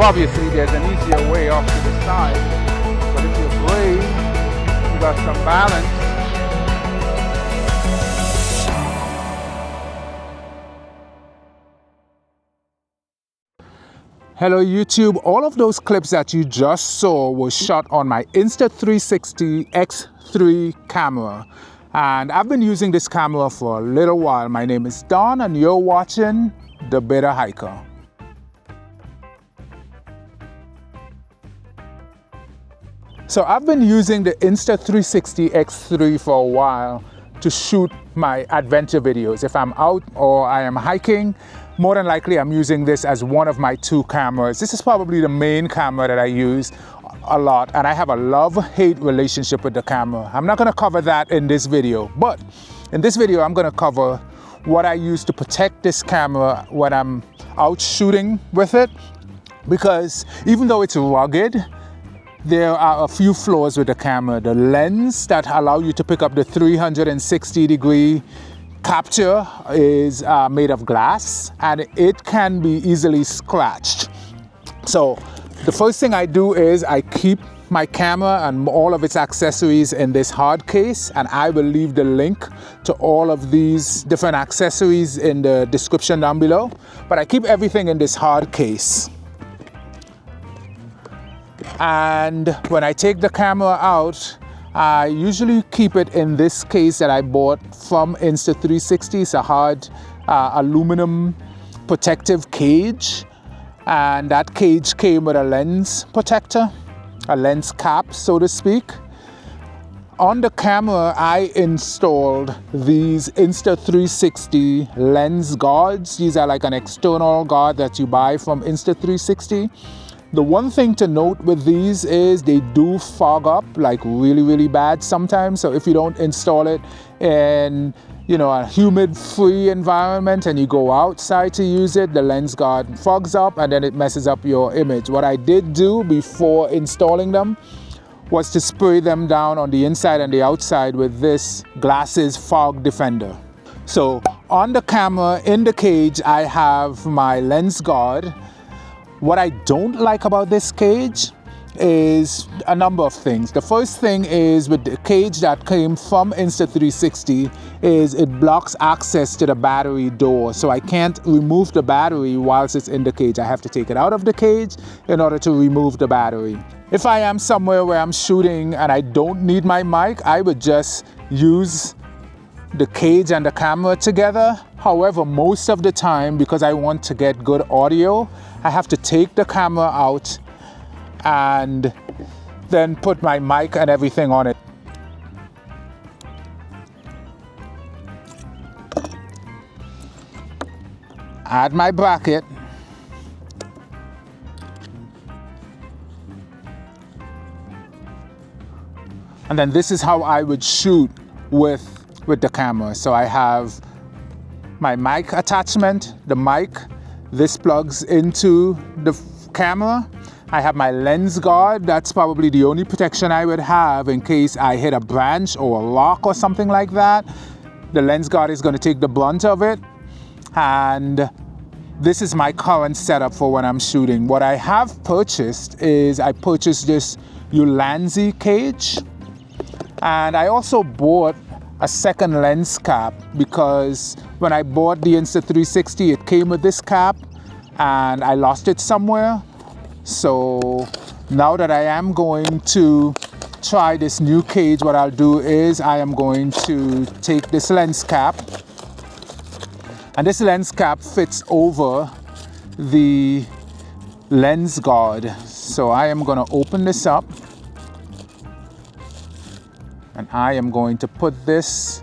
Now obviously there's an easier way off to the side, but if you're brave, you got some balance. Hello YouTube, all of those clips that you just saw was shot on my Insta360 X3 camera. And I've been using this camera for a little while. My name is Don and you're watching The Bitter Hiker. So I've been using the Insta360 X3 for a while to shoot my adventure videos. If I'm out or I am hiking, more than likely I'm using this as one of my two cameras. This is probably the main camera that I use a lot, and I have a love-hate relationship with the camera. I'm not going to cover that in this video, but in this video I'm going to cover what I use to protect this camera when I'm out shooting with it, because even though it's rugged, there are a few flaws with the camera. The lens that allow you to pick up the 360-degree capture is made of glass, and it can be easily scratched. So the first thing I do is I keep my camera and all of its accessories in this hard case, and I will leave the link to all of these different accessories in the description down below. But I keep everything in this hard case. And when I take the camera out, I usually keep it in this case that I bought from Insta360. It's a hard aluminum protective cage, and that cage came with a lens protector, a lens cap, so to speak. On the camera, I installed these Insta360 lens guards. These are like an external guard that you buy from Insta360. The one thing to note with these is they do fog up like really bad sometimes. So if you don't install it in, you know, a humid free environment and you go outside to use it, the lens guard fogs up and then it messes up your image. What I did do before installing them was to spray them down on the inside and the outside with this Glasses Fog Defender. So on the camera in the cage, I have my lens guard. What I don't like about this cage is a number of things. The first thing is with the cage that came from Insta360 is it blocks access to the battery door. So I can't remove the battery whilst it's in the cage. I have to take it out of the cage in order to remove the battery. If I am somewhere where I'm shooting and I don't need my mic, I would just use the cage and the camera together. However, most of the time, because I want to get good audio, I have to take the camera out and then put my mic and everything on it. Add my bracket. And then this is how I would shoot with the camera. So I have my mic attachment, the mic, this plugs into the camera. I have my lens guard. That's probably the only protection I would have in case I hit a branch or a rock or something like that. The lens guard is going to take the brunt of it. And this is my current setup for when I'm shooting. What I have purchased is I purchased this Ulanzi cage. And I also bought a second lens cap because when I bought the Insta360, it came with this cap and I lost it somewhere. So now that I am going to try this new cage, what I'll do is I am going to take this lens cap, and this lens cap fits over the lens guard. So I am going to open this up. And I am going to put this,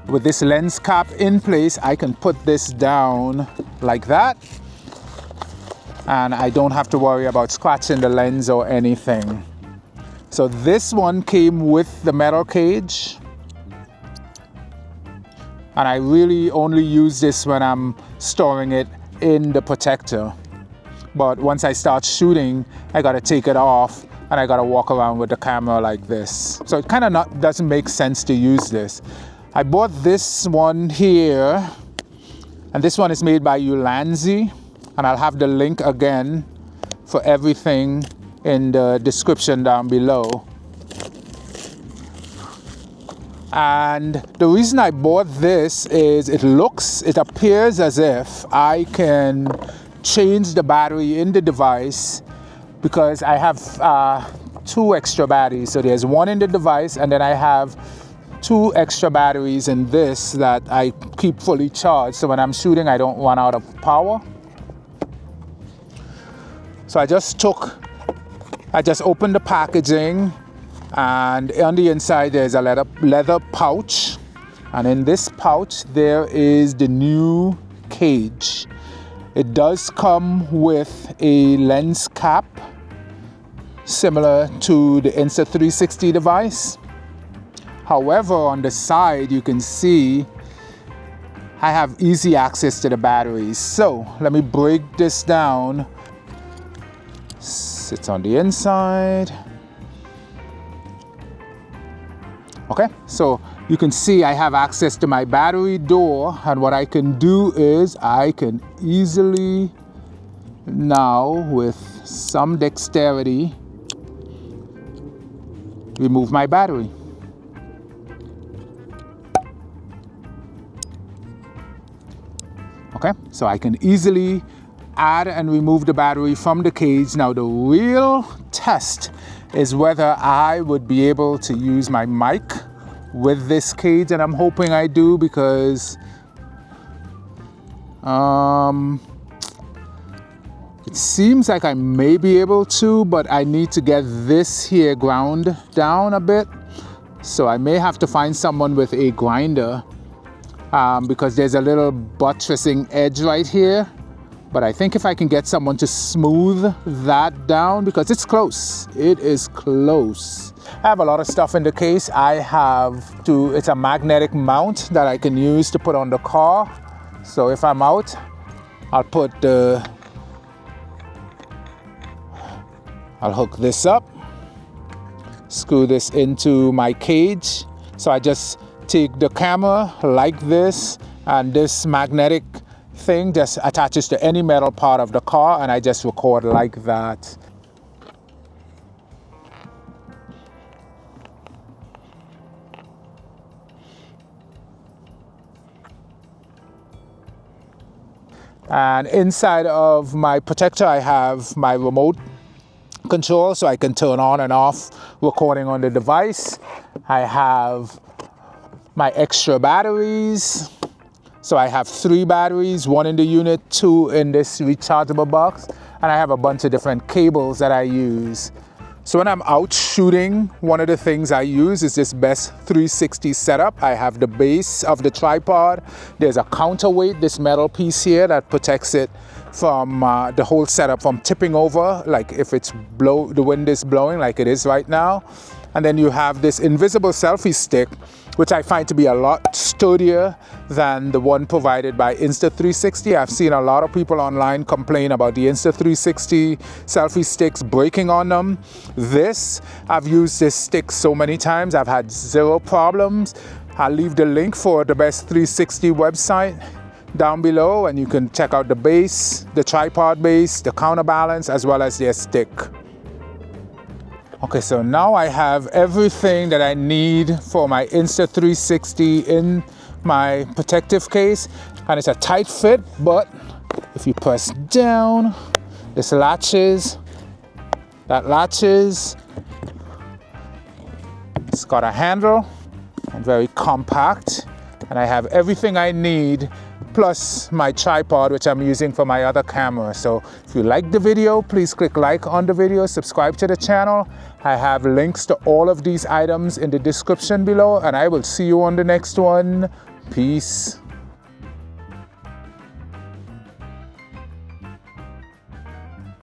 with this lens cap in place, I can put this down like that. And I don't have to worry about scratching the lens or anything. So this one came with the metal cage. And I really only use this when I'm storing it in the protector. But once I start shooting, I gotta take it off and I gotta walk around with the camera like this. So it kind of doesn't make sense to use this. I bought this one here, and this one is made by Ulanzi. And I'll have the link again for everything in the description down below. And the reason I bought this is it appears as if I can change the battery in the device, because I have 2 extra batteries. So there's one in the device, and then I have 2 extra batteries in this that I keep fully charged, so when I'm shooting I don't run out of power. So I just opened the packaging, and on the inside there's a leather pouch, and in this pouch there is the new cage. It does come with a lens cap similar to the Insta360 device. However, on the side you can see I have easy access to the batteries. So let me break this down. It's on the inside. Okay, so you can see I have access to my battery door, and what I can do is I can easily now, with some dexterity, remove my battery. Okay, so I can easily add and remove the battery from the cage. Now the real test is whether I would be able to use my mic with this cage, and I'm hoping I do, because it seems like I may be able to, but I need to get this here ground down a bit. So I may have to find someone with a grinder, because there's a little buttressing edge right here. But I think if I can get someone to smooth that down, because it's close, it is close. I have a lot of stuff in the case. It's a magnetic mount that I can use to put on the car. So if I'm out, I'll hook this up, screw this into my cage. So I just take the camera like this, and this magnetic thing just attaches to any metal part of the car, and I just record like that. And inside of my protector I have my remote control, so I can turn on and off recording on the device. I have my extra batteries. So I have 3 batteries, 1 in the unit, 2 in this rechargeable box, and I have a bunch of different cables that I use. So when I'm out shooting, one of the things I use is this Best 360 setup. I have the base of the tripod. There's a counterweight, this metal piece here that protects it from the whole setup from tipping over, like if the wind is blowing like it is right now. And then you have this invisible selfie stick, which I find to be a lot sturdier than the one provided by Insta360. I've seen a lot of people online complain about the Insta360 selfie sticks breaking on them. I've used this stick so many times, I've had 0 problems. I'll leave the link for the Best 360 website down below, and you can check out the base, the tripod base, the counterbalance, as well as their stick. Okay, so now I have everything that I need for my Insta360 in my protective case, and it's a tight fit, but if you press down, this latches, that latches. It's got a handle and very compact, and I have everything I need, plus my tripod, which I'm using for my other camera. So if you like the video, please click like on the video, subscribe to the channel. I have links to all of these items in the description below, and I will see you on the next one. Peace.